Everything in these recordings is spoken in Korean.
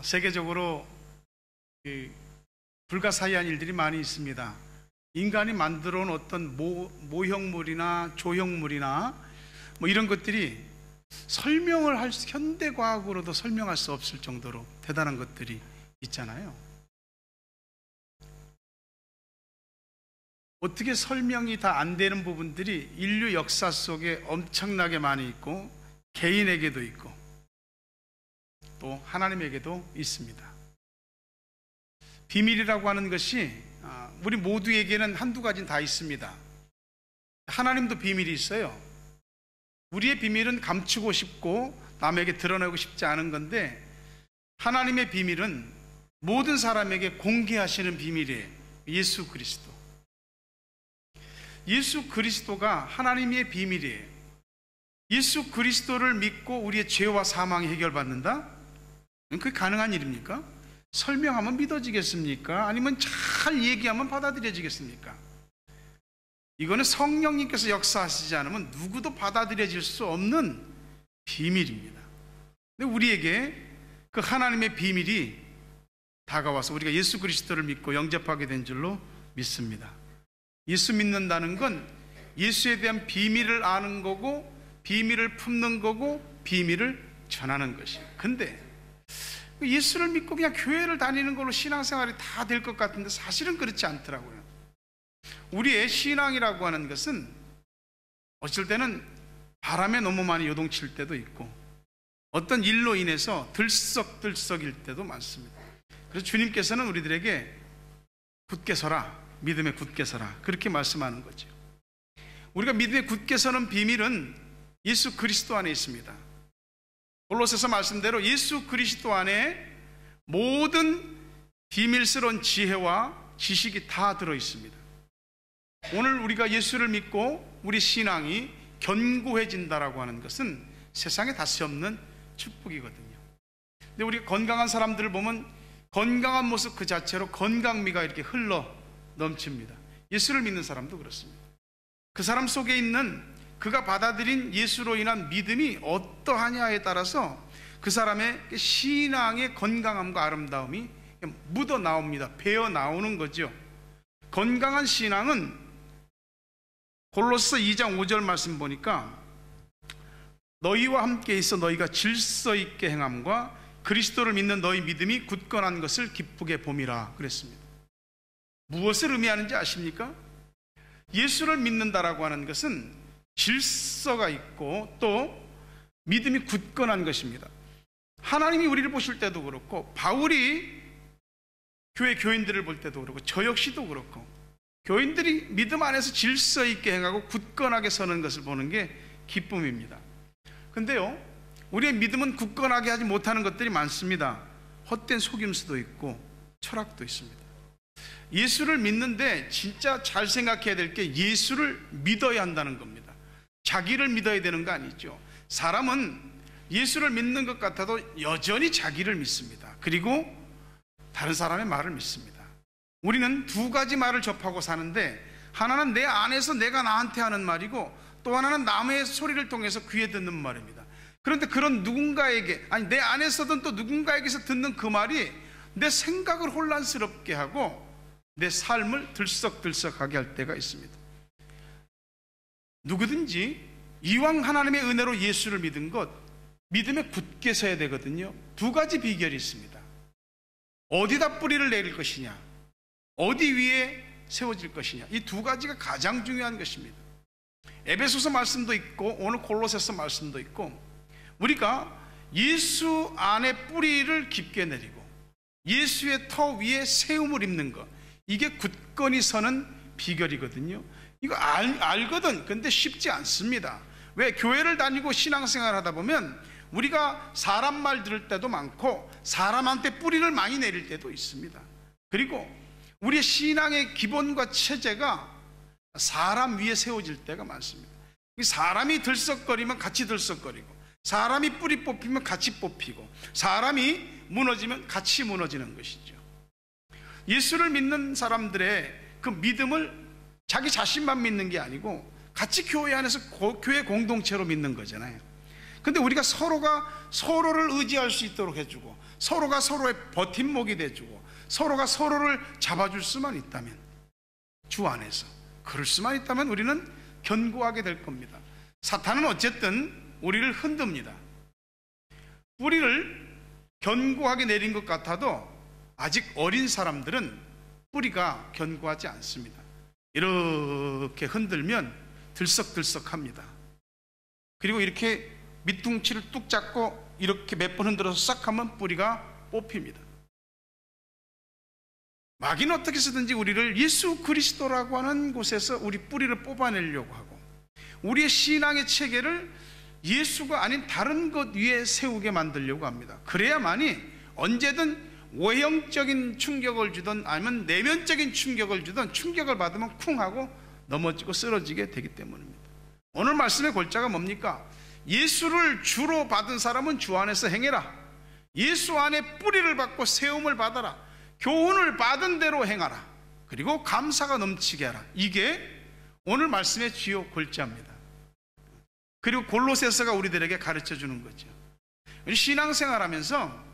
세계적으로 불가사의한 일들이 많이 있습니다. 인간이 만들어 온 어떤 모형물이나 조형물이나 뭐 이런 것들이 설명을 할 수, 현대과학으로도 설명할 수 없을 정도로 대단한 것들이 있잖아요. 어떻게 설명이 다 안 되는 부분들이 인류 역사 속에 엄청나게 많이 있고, 개인에게도 있고 또 하나님에게도 있습니다. 비밀이라고 하는 것이 우리 모두에게는 한두 가지는 다 있습니다. 하나님도 비밀이 있어요. 우리의 비밀은 감추고 싶고 남에게 드러내고 싶지 않은 건데, 하나님의 비밀은 모든 사람에게 공개하시는 비밀이에요. 예수 그리스도. 예수 그리스도가 하나님의 비밀이에요. 예수 그리스도를 믿고 우리의 죄와 사망이 해결받는다? 그게 가능한 일입니까? 설명하면 믿어지겠습니까? 아니면 잘 얘기하면 받아들여지겠습니까? 이거는 성령님께서 역사하시지 않으면 누구도 받아들여질 수 없는 비밀입니다. 근데 우리에게 그 하나님의 비밀이 다가와서 우리가 예수 그리스도를 믿고 영접하게 된 줄로 믿습니다. 예수 믿는다는 건 예수에 대한 비밀을 아는 거고, 비밀을 품는 거고, 비밀을 전하는 것이에요. 근데 예수를 믿고 그냥 교회를 다니는 걸로 신앙생활이 다 될 것 같은데 사실은 그렇지 않더라고요. 우리의 신앙이라고 하는 것은 어쩔 때는 바람에 너무 많이 요동칠 때도 있고, 어떤 일로 인해서 들썩들썩일 때도 많습니다. 그래서 주님께서는 우리들에게 굳게 서라, 믿음에 굳게 서라, 그렇게 말씀하는 거죠. 우리가 믿음에 굳게 서는 비밀은 예수 그리스도 안에 있습니다. 골로새서 말씀대로 예수 그리스도 안에 모든 비밀스러운 지혜와 지식이 다 들어 있습니다. 오늘 우리가 예수를 믿고 우리 신앙이 견고해진다라고 하는 것은 세상에 다시 없는 축복이거든요. 근데 우리 건강한 사람들을 보면 건강한 모습 그 자체로 건강미가 이렇게 흘러 넘칩니다. 예수를 믿는 사람도 그렇습니다. 그 사람 속에 있는 그가 받아들인 예수로 인한 믿음이 어떠하냐에 따라서 그 사람의 신앙의 건강함과 아름다움이 묻어 나옵니다. 배어 나오는 거죠. 건강한 신앙은 골로새 2장 5절 말씀 보니까 너희와 함께 있어 너희가 질서 있게 행함과 그리스도를 믿는 너희 믿음이 굳건한 것을 기쁘게 봄이라 그랬습니다. 무엇을 의미하는지 아십니까? 예수를 믿는다라고 하는 것은 질서가 있고 또 믿음이 굳건한 것입니다. 하나님이 우리를 보실 때도 그렇고, 바울이 교회 교인들을 볼 때도 그렇고, 저 역시도 그렇고, 교인들이 믿음 안에서 질서 있게 행하고 굳건하게 서는 것을 보는 게 기쁨입니다. 근데요, 우리의 믿음은 굳건하게 하지 못하는 것들이 많습니다. 헛된 속임수도 있고 철학도 있습니다. 예수를 믿는데 진짜 잘 생각해야 될 게 예수를 믿어야 한다는 겁니다. 자기를 믿어야 되는 거 아니죠. 사람은 예수를 믿는 것 같아도 여전히 자기를 믿습니다. 그리고 다른 사람의 말을 믿습니다. 우리는 두 가지 말을 접하고 사는데, 하나는 내 안에서 내가 나한테 하는 말이고, 또 하나는 남의 소리를 통해서 귀에 듣는 말입니다. 그런데 그런 누군가에게, 아니 내 안에서든 또 누군가에게서 듣는 그 말이 내 생각을 혼란스럽게 하고 내 삶을 들썩들썩하게 할 때가 있습니다. 누구든지 이왕 하나님의 은혜로 예수를 믿은 것, 믿음에 굳게 서야 되거든요. 두 가지 비결이 있습니다. 어디다 뿌리를 내릴 것이냐, 어디 위에 세워질 것이냐, 이 두 가지가 가장 중요한 것입니다. 에베소서 말씀도 있고 오늘 골로새서 말씀도 있고, 우리가 예수 안에 뿌리를 깊게 내리고 예수의 터 위에 세움을 입는 것, 이게 굳건히 서는 비결이거든요. 이거 알거든. 근데 쉽지 않습니다. 왜? 교회를 다니고 신앙생활 하다 보면 우리가 사람 말 들을 때도 많고 사람한테 뿌리를 많이 내릴 때도 있습니다. 그리고 우리의 신앙의 기본과 체제가 사람 위에 세워질 때가 많습니다. 사람이 들썩거리면 같이 들썩거리고, 사람이 뿌리 뽑히면 같이 뽑히고, 사람이 무너지면 같이 무너지는 것이죠. 예수를 믿는 사람들의 그 믿음을 자기 자신만 믿는 게 아니고 같이 교회 안에서 교회 공동체로 믿는 거잖아요. 근데 우리가 서로가 서로를 의지할 수 있도록 해주고, 서로가 서로의 버팀목이 돼주고, 서로가 서로를 잡아줄 수만 있다면, 주 안에서 그럴 수만 있다면 우리는 견고하게 될 겁니다. 사탄은 어쨌든 우리를 흔듭니다. 뿌리를 견고하게 내린 것 같아도 아직 어린 사람들은 뿌리가 견고하지 않습니다. 이렇게 흔들면 들썩들썩합니다. 그리고 이렇게 밑둥치를 뚝 잡고 이렇게 몇 번 흔들어서 싹 하면 뿌리가 뽑힙니다. 마귀는 어떻게 해서든지 우리를 예수 그리스도라고 하는 곳에서 우리 뿌리를 뽑아내려고 하고, 우리의 신앙의 체계를 예수가 아닌 다른 것 위에 세우게 만들려고 합니다. 그래야만이 언제든 외형적인 충격을 주든 아니면 내면적인 충격을 주든 충격을 받으면 쿵 하고 넘어지고 쓰러지게 되기 때문입니다. 오늘 말씀의 골자가 뭡니까? 예수를 주로 받은 사람은 주 안에서 행해라. 예수 안에 뿌리를 받고 세움을 받아라. 교훈을 받은 대로 행하라. 그리고 감사가 넘치게 하라. 이게 오늘 말씀의 주요 골자입니다. 그리고 골로새서가 우리들에게 가르쳐주는 거죠. 우리 신앙생활하면서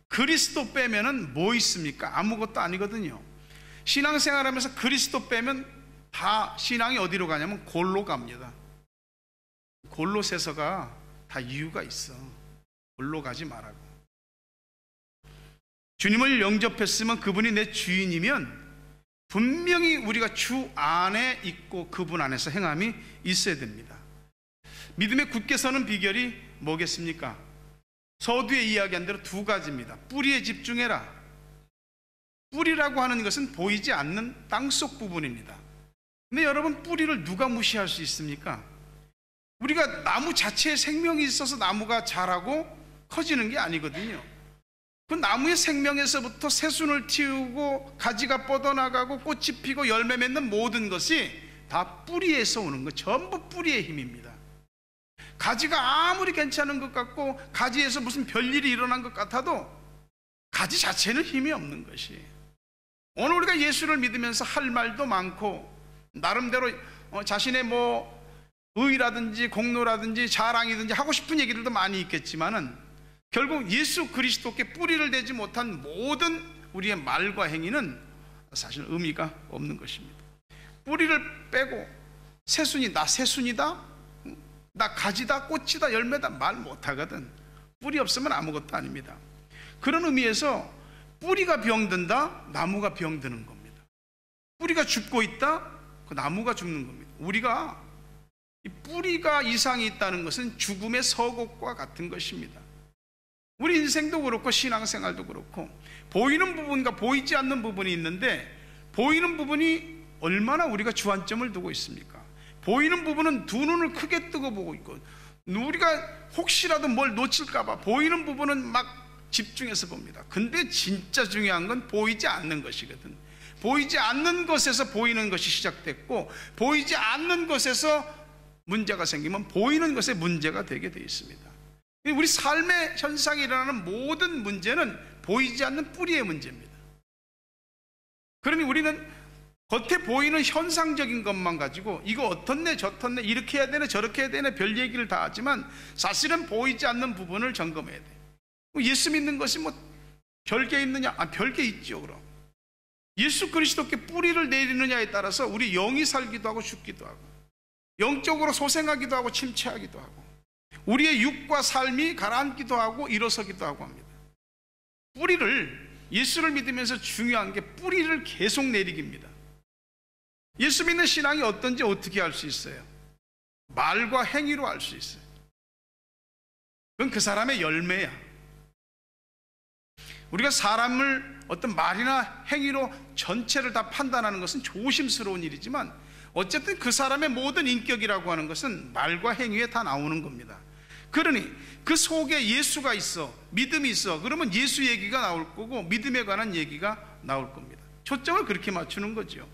그리스도 빼면은 뭐 있습니까? 아무것도 아니거든요. 신앙생활하면서 그리스도 빼면 다 신앙이 어디로 가냐면 골로 갑니다. 골로새서가 다 이유가 있어. 골로 가지 말라고. 주님을 영접했으면, 그분이 내 주인이면 분명히 우리가 주 안에 있고 그분 안에서 행함이 있어야 됩니다. 믿음에 굳게 서는 비결이 뭐겠습니까? 서두에 이야기한 대로 두 가지입니다. 뿌리에 집중해라. 뿌리라고 하는 것은 보이지 않는 땅속 부분입니다. 근데 여러분, 뿌리를 누가 무시할 수 있습니까? 우리가 나무 자체에 생명이 있어서 나무가 자라고 커지는 게 아니거든요. 그 나무의 생명에서부터 새순을 틔우고 가지가 뻗어나가고 꽃이 피고 열매 맺는 모든 것이 다 뿌리에서 오는 것, 전부 뿌리의 힘입니다. 가지가 아무리 괜찮은 것 같고 가지에서 무슨 별일이 일어난 것 같아도 가지 자체는 힘이 없는 것이. 오늘 우리가 예수를 믿으면서 할 말도 많고 나름대로 자신의 의라든지 공로라든지 자랑이든지 하고 싶은 얘기들도 많이 있겠지만은 결국 예수 그리스도께 뿌리를 대지 못한 모든 우리의 말과 행위는 사실 의미가 없는 것입니다. 뿌리를 빼고 새순이 나 새순이다, 나 가지다, 꽃이다, 열매다 말 못하거든. 뿌리 없으면 아무것도 아닙니다. 그런 의미에서 뿌리가 병든다, 나무가 병드는 겁니다. 뿌리가 죽고 있다, 그 나무가 죽는 겁니다. 우리가 이 뿌리가 이상이 있다는 것은 죽음의 서곡과 같은 것입니다. 우리 인생도 그렇고 신앙생활도 그렇고 보이는 부분과 보이지 않는 부분이 있는데, 보이는 부분이 얼마나 우리가 주안점을 두고 있습니까? 보이는 부분은 두 눈을 크게 뜨고 보고 있고, 우리가 혹시라도 뭘 놓칠까봐 보이는 부분은 막 집중해서 봅니다. 근데 진짜 중요한 건 보이지 않는 것이거든. 보이지 않는 것에서 보이는 것이 시작됐고, 보이지 않는 것에서 문제가 생기면 보이는 것에 문제가 되게 되어 있습니다. 우리 삶의 현상이 일어나는 모든 문제는 보이지 않는 뿌리의 문제입니다. 그러니 우리는 겉에 보이는 현상적인 것만 가지고 이거 어떻네 저떻네 이렇게 해야 되네 저렇게 해야 되네 별 얘기를 다 하지만 사실은 보이지 않는 부분을 점검해야 돼. 예수 믿는 것이 별게 있느냐? 별게 있죠. 그럼 예수 그리스도께 뿌리를 내리느냐에 따라서 우리 영이 살기도 하고 죽기도 하고, 영적으로 소생하기도 하고 침체하기도 하고, 우리의 육과 삶이 가라앉기도 하고 일어서기도 하고 합니다. 뿌리를, 예수를 믿으면서 중요한 게 뿌리를 계속 내리기입니다. 예수 믿는 신앙이 어떤지 어떻게 알 수 있어요? 말과 행위로 알 수 있어요. 그건 그 사람의 열매야. 우리가 사람을 어떤 말이나 행위로 전체를 다 판단하는 것은 조심스러운 일이지만 어쨌든 그 사람의 모든 인격이라고 하는 것은 말과 행위에 다 나오는 겁니다. 그러니 그 속에 예수가 있어, 믿음이 있어, 그러면 예수 얘기가 나올 거고 믿음에 관한 얘기가 나올 겁니다. 초점을 그렇게 맞추는 거죠.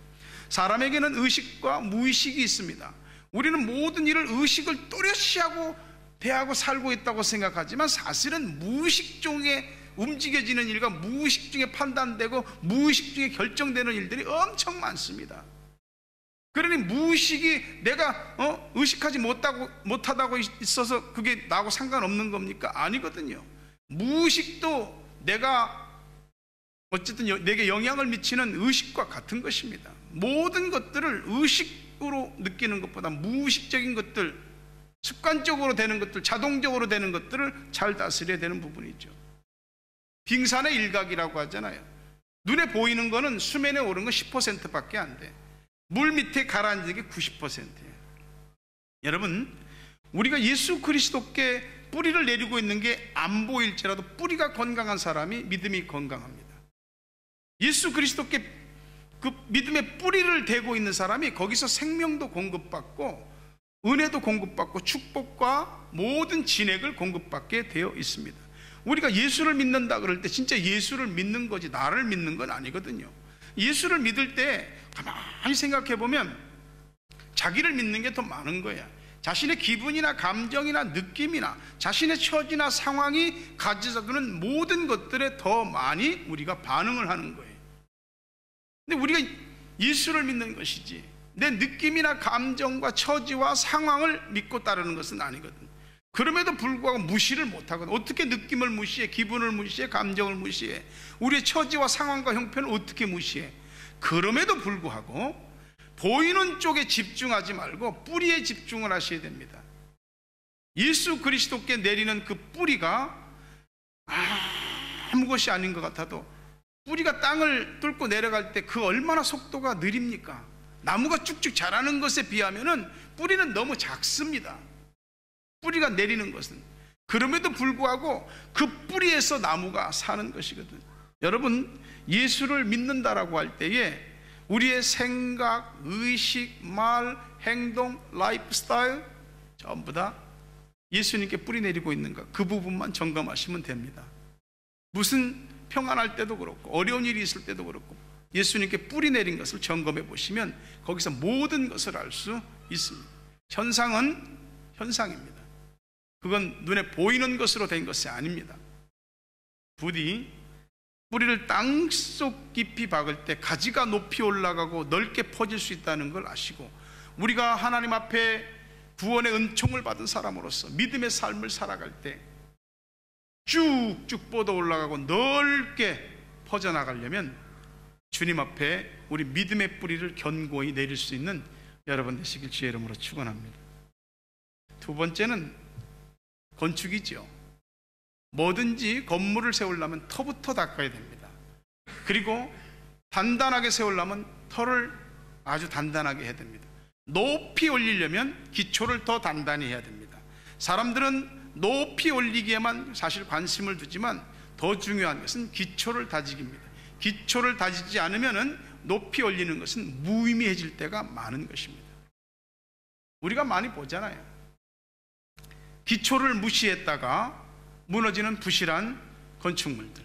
사람에게는 의식과 무의식이 있습니다. 우리는 모든 일을 의식을 또렷이하고 대하고 살고 있다고 생각하지만 사실은 무의식 중에 움직여지는 일과 무의식 중에 판단되고 무의식 중에 결정되는 일들이 엄청 많습니다. 그러니 무의식이 내가 의식하지 못하다고 있어서 그게 나하고 상관없는 겁니까? 아니거든요. 무의식도 내가 어쨌든 내게 영향을 미치는 의식과 같은 것입니다. 모든 것들을 의식으로 느끼는 것보다 무의식적인 것들, 습관적으로 되는 것들, 자동적으로 되는 것들을 잘 다스려야 되는 부분이죠. 빙산의 일각이라고 하잖아요. 눈에 보이는 거는 수면에 오른 건 10%밖에 안 돼. 물 밑에 가라앉는 게 90%예요. 여러분, 우리가 예수 그리스도께 뿌리를 내리고 있는 게 안 보일지라도 뿌리가 건강한 사람이 믿음이 건강합니다. 예수 그리스도께 그 믿음의 뿌리를 대고 있는 사람이 거기서 생명도 공급받고 은혜도 공급받고 축복과 모든 진액을 공급받게 되어 있습니다. 우리가 예수를 믿는다 그럴 때 진짜 예수를 믿는 거지 나를 믿는 건 아니거든요. 예수를 믿을 때 가만히 생각해 보면 자기를 믿는 게 더 많은 거야. 자신의 기분이나 감정이나 느낌이나 자신의 처지나 상황이 가져다주는 모든 것들에 더 많이 우리가 반응을 하는 거예요. 근데 우리가 예수를 믿는 것이지 내 느낌이나 감정과 처지와 상황을 믿고 따르는 것은 아니거든. 그럼에도 불구하고 무시를 못하거든. 어떻게 느낌을 무시해? 기분을 무시해? 감정을 무시해? 우리의 처지와 상황과 형편을 어떻게 무시해? 그럼에도 불구하고 보이는 쪽에 집중하지 말고 뿌리에 집중을 하셔야 됩니다. 예수 그리스도께 내리는 그 뿌리가 아무것이 아닌 것 같아도 뿌리가 땅을 뚫고 내려갈 때 그 얼마나 속도가 느립니까? 나무가 쭉쭉 자라는 것에 비하면 뿌리는 너무 작습니다. 뿌리가 내리는 것은. 그럼에도 불구하고 그 뿌리에서 나무가 사는 것이거든. 여러분, 예수를 믿는다라고 할 때에 우리의 생각, 의식, 말, 행동, 라이프 스타일 전부 다 예수님께 뿌리 내리고 있는가, 그 부분만 점검하시면 됩니다. 무슨 평안할 때도 그렇고 어려운 일이 있을 때도 그렇고 예수님께 뿌리 내린 것을 점검해 보시면 거기서 모든 것을 알 수 있습니다. 현상은 현상입니다. 그건 눈에 보이는 것으로 된 것이 아닙니다. 부디 뿌리를 땅속 깊이 박을 때 가지가 높이 올라가고 넓게 퍼질 수 있다는 걸 아시고, 우리가 하나님 앞에 구원의 은총을 받은 사람으로서 믿음의 삶을 살아갈 때 쭉쭉 뻗어 올라가고 넓게 퍼져나가려면 주님 앞에 우리 믿음의 뿌리를 견고히 내릴 수 있는 여러분 되시길 주의 이름으로 축원합니다. 두 번째는 건축이죠. 뭐든지 건물을 세우려면 터부터 닦아야 됩니다. 그리고 단단하게 세우려면 터를 아주 단단하게 해야 됩니다. 높이 올리려면 기초를 더 단단히 해야 됩니다. 사람들은 높이 올리기에만 사실 관심을 두지만 더 중요한 것은 기초를 다지기입니다. 기초를 다지지 않으면 높이 올리는 것은 무의미해질 때가 많은 것입니다. 우리가 많이 보잖아요. 기초를 무시했다가 무너지는 부실한 건축물들.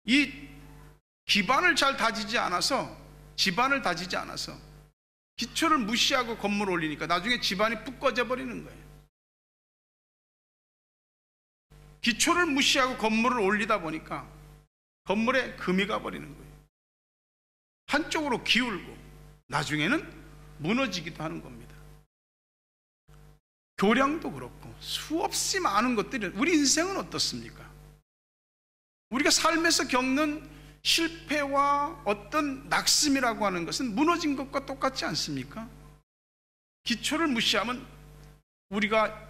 이 기반을 잘 다지지 않아서, 지반을 다지지 않아서 기초를 무시하고 건물을 올리니까 나중에 지반이 푹 꺼져 버리는 거예요. 기초를 무시하고 건물을 올리다 보니까 건물에 금이 가버리는 거예요. 한쪽으로 기울고 나중에는 무너지기도 하는 겁니다. 교량도 그렇고 수없이 많은 것들이, 우리 인생은 어떻습니까? 우리가 삶에서 겪는 실패와 어떤 낙심이라고 하는 것은 무너진 것과 똑같지 않습니까? 기초를 무시하면 우리가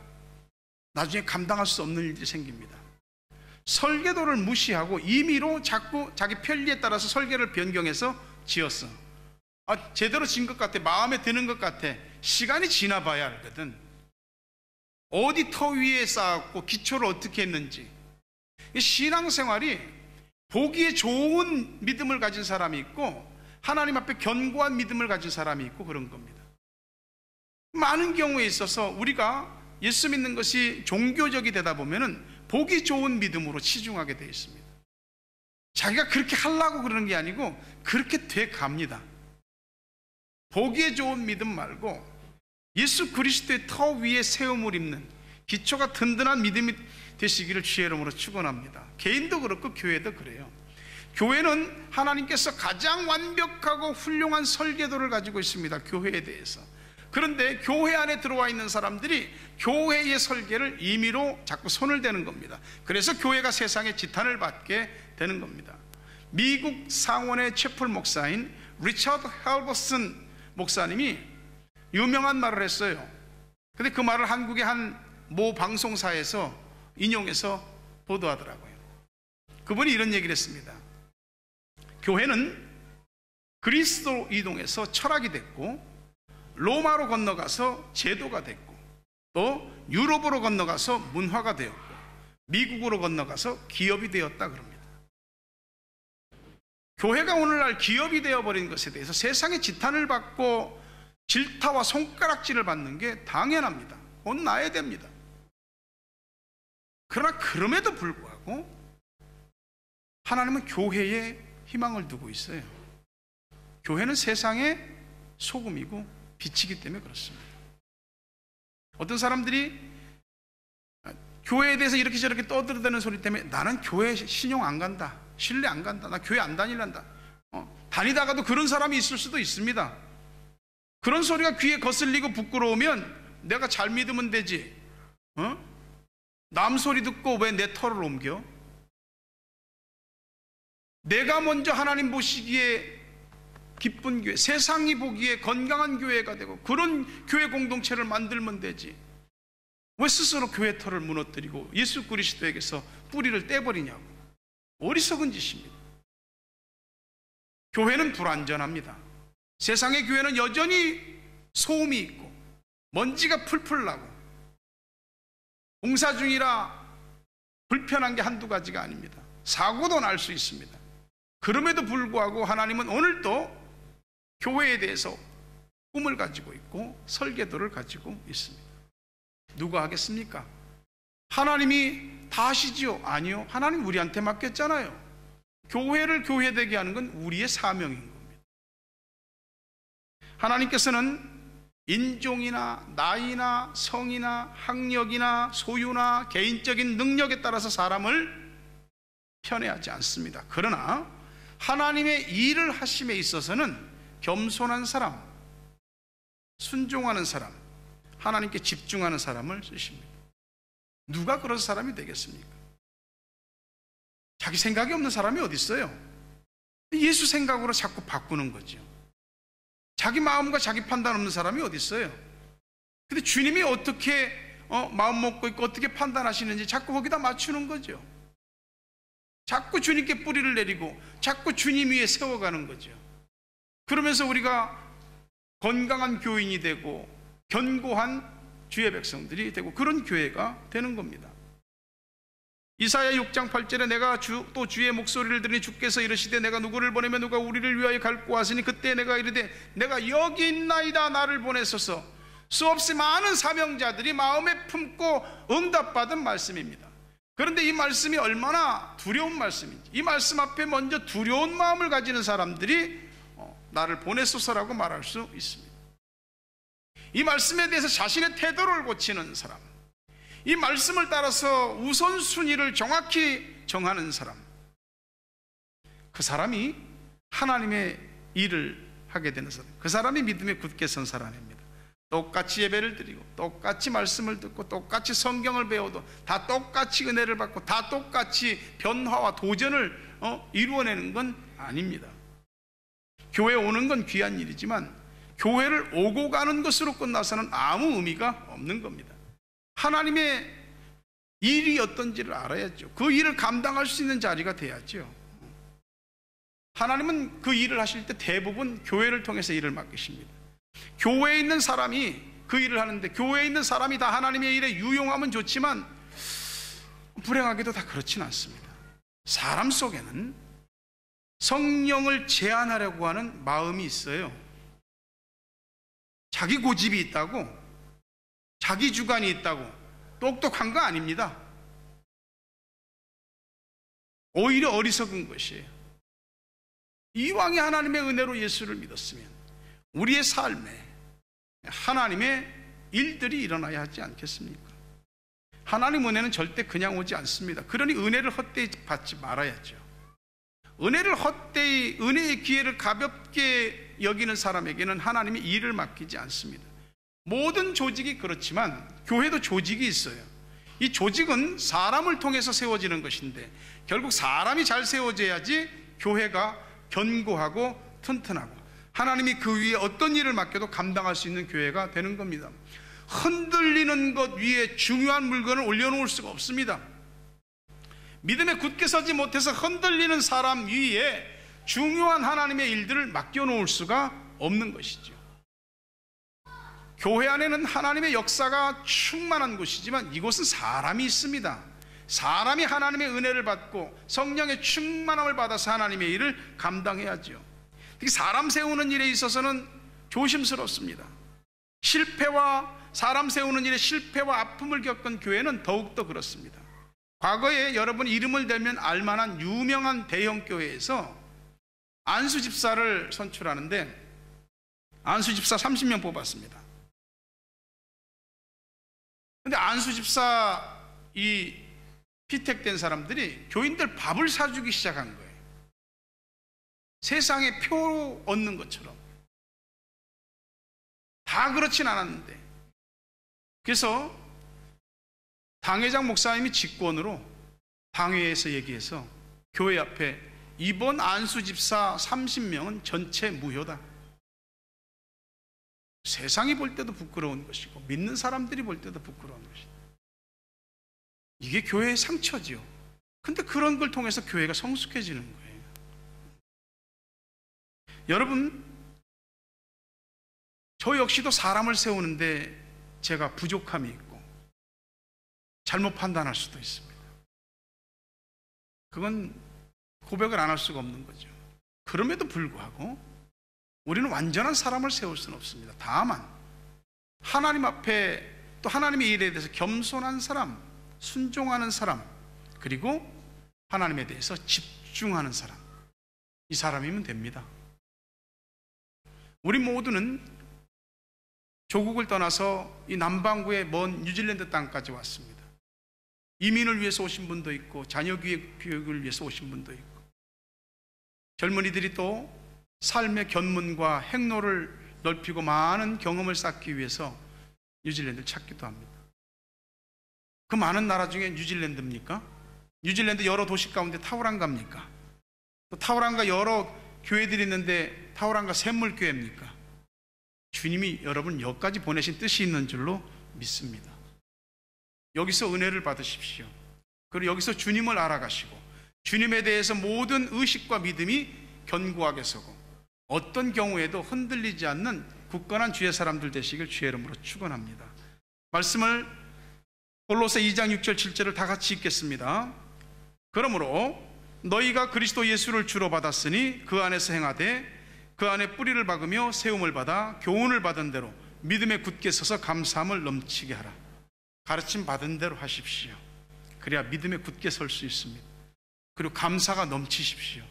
나중에 감당할 수 없는 일들이 생깁니다. 설계도를 무시하고 임의로 자꾸 자기 편리에 따라서 설계를 변경해서 지었어. 제대로 진 것 같아, 마음에 드는 것 같아. 시간이 지나봐야 알거든. 어디 터 위에 쌓았고 기초를 어떻게 했는지. 신앙생활이 보기에 좋은 믿음을 가진 사람이 있고 하나님 앞에 견고한 믿음을 가진 사람이 있고 그런 겁니다. 많은 경우에 있어서 우리가 예수 믿는 것이 종교적이 되다 보면은 보기 좋은 믿음으로 치중하게 되어 있습니다. 자기가 그렇게 하려고 그러는 게 아니고 그렇게 돼 갑니다. 보기에 좋은 믿음 말고 예수 그리스도의 터 위에 세움을 입는 기초가 든든한 믿음이 되시기를 주의 이름으로 축원합니다. 개인도 그렇고 교회도 그래요. 교회는 하나님께서 가장 완벽하고 훌륭한 설계도를 가지고 있습니다. 교회에 대해서. 그런데 교회 안에 들어와 있는 사람들이 교회의 설계를 임의로 자꾸 손을 대는 겁니다. 그래서 교회가 세상의 지탄을 받게 되는 겁니다. 미국 상원의 채플 목사인 리처드 헬버슨 목사님이 유명한 말을 했어요. 근데 그 말을 한국의 한 모 방송사에서 인용해서 보도하더라고요. 그분이 이런 얘기를 했습니다. 교회는 그리스도 이동해서 철학이 됐고, 로마로 건너가서 제도가 됐고, 또 유럽으로 건너가서 문화가 되었고, 미국으로 건너가서 기업이 되었다 그럽니다. 교회가 오늘날 기업이 되어버린 것에 대해서 세상의 지탄을 받고 질타와 손가락질을 받는 게 당연합니다. 혼나야 됩니다. 그러나 그럼에도 불구하고 하나님은 교회에 희망을 두고 있어요. 교회는 세상의 소금이고 빛이기 때문에 그렇습니다. 어떤 사람들이 교회에 대해서 이렇게 저렇게 떠들어대는 소리 때문에 나는 교회 신용 안 간다, 신뢰 안 간다, 나 교회 안 다닐란다, 다니다가도 그런 사람이 있을 수도 있습니다. 그런 소리가 귀에 거슬리고 부끄러우면 내가 잘 믿으면 되지, 남 소리 듣고 왜 내 털을 옮겨? 내가 먼저 하나님 보시기에 기쁜 교회, 세상이 보기에 건강한 교회가 되고 그런 교회 공동체를 만들면 되지, 왜 스스로 교회 털을 무너뜨리고 예수 그리스도에게서 뿌리를 떼버리냐고. 어리석은 짓입니다. 교회는 불완전합니다. 세상의 교회는 여전히 소음이 있고 먼지가 풀풀 나고 공사 중이라 불편한 게 한두 가지가 아닙니다. 사고도 날 수 있습니다. 그럼에도 불구하고 하나님은 오늘도 교회에 대해서 꿈을 가지고 있고 설계도를 가지고 있습니다. 누가 하겠습니까? 하나님이 다 하시지요? 아니요. 하나님 우리한테 맡겼잖아요. 교회를 교회되게 하는 건 우리의 사명인 겁니다. 하나님께서는 인종이나 나이나 성이나 학력이나 소유나 개인적인 능력에 따라서 사람을 편애하지 않습니다. 그러나 하나님의 일을 하심에 있어서는 겸손한 사람, 순종하는 사람, 하나님께 집중하는 사람을 쓰십니다. 누가 그런 사람이 되겠습니까? 자기 생각이 없는 사람이 어디 있어요? 예수 생각으로 자꾸 바꾸는 거죠. 자기 마음과 자기 판단 없는 사람이 어디 있어요? 근데 주님이 어떻게 마음 먹고 있고 어떻게 판단하시는지 자꾸 거기다 맞추는 거죠. 자꾸 주님께 뿌리를 내리고 자꾸 주님 위에 세워가는 거죠. 그러면서 우리가 건강한 교인이 되고 견고한 주의 백성들이 되고 그런 교회가 되는 겁니다. 이사야 6장 8절에 내가 또 주의 목소리를 들으니 주께서 이르시되 내가 누구를 보내면 누가 우리를 위하여 갈고 하시니 그때 내가 이르되 내가 여기 있나이다 나를 보내소서. 수없이 많은 사명자들이 마음에 품고 응답받은 말씀입니다. 그런데 이 말씀이 얼마나 두려운 말씀인지, 이 말씀 앞에 먼저 두려운 마음을 가지는 사람들이 나를 보내소서라고 말할 수 있습니다. 이 말씀에 대해서 자신의 태도를 고치는 사람, 이 말씀을 따라서 우선순위를 정확히 정하는 사람, 그 사람이 하나님의 일을 하게 되는 사람, 그 사람이 믿음에 굳게 선 사람입니다. 똑같이 예배를 드리고 똑같이 말씀을 듣고 똑같이 성경을 배워도 다 똑같이 은혜를 받고 다 똑같이 변화와 도전을 이루어내는 건 아닙니다. 교회 오는 건 귀한 일이지만 교회를 오고 가는 것으로 끝나서는 아무 의미가 없는 겁니다. 하나님의 일이 어떤지를 알아야죠. 그 일을 감당할 수 있는 자리가 돼야죠. 하나님은 그 일을 하실 때 대부분 교회를 통해서 일을 맡기십니다. 교회에 있는 사람이 그 일을 하는데 교회에 있는 사람이 다 하나님의 일에 유용하면 좋지만 불행하게도 다 그렇진 않습니다. 사람 속에는 성령을 제한하려고 하는 마음이 있어요. 자기 고집이 있다고, 자기 주관이 있다고 똑똑한 거 아닙니다. 오히려 어리석은 것이에요. 이왕에 하나님의 은혜로 예수를 믿었으면 우리의 삶에 하나님의 일들이 일어나야 하지 않겠습니까? 하나님 은혜는 절대 그냥 오지 않습니다. 그러니 은혜를 헛되이 받지 말아야죠. 은혜를 헛되이 은혜의 기회를 가볍게 여기는 사람에게는 하나님이 일을 맡기지 않습니다. 모든 조직이 그렇지만 교회도 조직이 있어요. 이 조직은 사람을 통해서 세워지는 것인데 결국 사람이 잘 세워져야지 교회가 견고하고 튼튼하고 하나님이 그 위에 어떤 일을 맡겨도 감당할 수 있는 교회가 되는 겁니다. 흔들리는 것 위에 중요한 물건을 올려놓을 수가 없습니다. 믿음에 굳게 서지 못해서 흔들리는 사람 위에 중요한 하나님의 일들을 맡겨놓을 수가 없는 것이죠. 교회 안에는 하나님의 역사가 충만한 곳이지만 이곳은 사람이 있습니다. 사람이 하나님의 은혜를 받고 성령의 충만함을 받아서 하나님의 일을 감당해야죠. 특히 사람 세우는 일에 있어서는 조심스럽습니다. 사람 세우는 일에 실패와 아픔을 겪은 교회는 더욱더 그렇습니다. 과거에 여러분 이름을 대면 알만한 유명한 대형 교회에서 안수 집사를 선출하는데 안수 집사 30명 뽑았습니다. 근데 안수 집사 이 피택된 사람들이 교인들 밥을 사주기 시작한 거예요. 세상에 표 얻는 것처럼. 다 그렇진 않았는데, 그래서 당회장 목사님이 직권으로 당회에서 얘기해서 교회 앞에 이번 안수 집사 30명은 전체 무효다. 세상이 볼 때도 부끄러운 것이고 믿는 사람들이 볼 때도 부끄러운 것이다. 이게 교회의 상처지요. 근데 그런 걸 통해서 교회가 성숙해지는 거예요. 여러분, 저 역시도 사람을 세우는데 제가 부족함이 있고 잘못 판단할 수도 있습니다. 그건 고백을 안 할 수가 없는 거죠. 그럼에도 불구하고 우리는 완전한 사람을 세울 수는 없습니다. 다만 하나님 앞에 또 하나님의 일에 대해서 겸손한 사람, 순종하는 사람, 그리고 하나님에 대해서 집중하는 사람, 이 사람이면 됩니다. 우리 모두는 조국을 떠나서 이 남반구의 먼 뉴질랜드 땅까지 왔습니다. 이민을 위해서 오신 분도 있고 자녀 교육을 위해서 오신 분도 있고, 젊은이들이 또 삶의 견문과 행로를 넓히고 많은 경험을 쌓기 위해서 뉴질랜드를 찾기도 합니다. 그 많은 나라 중에 뉴질랜드입니까? 뉴질랜드 여러 도시 가운데 타우랑가입니까? 또 타우랑가 여러 교회들이 있는데 타우랑가 샘물교회입니까? 주님이 여러분 여기까지 보내신 뜻이 있는 줄로 믿습니다. 여기서 은혜를 받으십시오. 그리고 여기서 주님을 알아가시고 주님에 대해서 모든 의식과 믿음이 견고하게 서고 어떤 경우에도 흔들리지 않는 굳건한 주의 사람들 되시길 주의 이름으로 축원합니다. 말씀을 골로새 2장 6절 7절을 다 같이 읽겠습니다. 그러므로 너희가 그리스도 예수를 주로 받았으니 그 안에서 행하되 그 안에 뿌리를 박으며 세움을 받아 교훈을 받은 대로 믿음에 굳게 서서 감사함을 넘치게 하라. 가르침 받은 대로 하십시오. 그래야 믿음에 굳게 설 수 있습니다. 그리고 감사가 넘치십시오.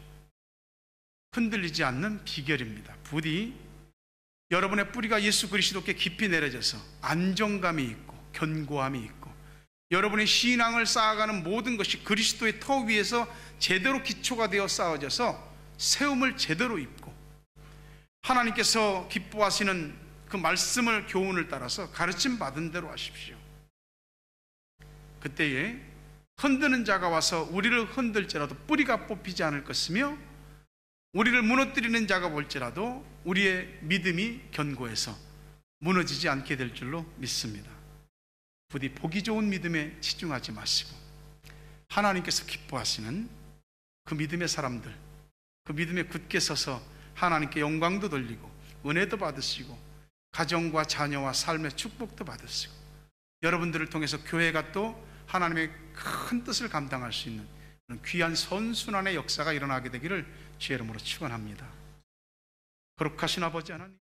흔들리지 않는 비결입니다. 부디 여러분의 뿌리가 예수 그리스도께 깊이 내려져서 안정감이 있고 견고함이 있고 여러분의 신앙을 쌓아가는 모든 것이 그리스도의 터 위에서 제대로 기초가 되어 쌓아져서 세움을 제대로 입고 하나님께서 기뻐하시는 그 말씀을 교훈을 따라서 가르침 받은 대로 하십시오. 그때에 흔드는 자가 와서 우리를 흔들지라도 뿌리가 뽑히지 않을 것이며 우리를 무너뜨리는 자가 볼지라도 우리의 믿음이 견고해서 무너지지 않게 될 줄로 믿습니다. 부디 보기 좋은 믿음에 치중하지 마시고 하나님께서 기뻐하시는 그 믿음의 사람들, 그 믿음에 굳게 서서 하나님께 영광도 돌리고 은혜도 받으시고 가정과 자녀와 삶의 축복도 받으시고 여러분들을 통해서 교회가 또 하나님의 큰 뜻을 감당할 수 있는 귀한 선순환의 역사가 일어나게 되기를 주의 이름으로 축원합니다. 거룩하신 아버지 하나님,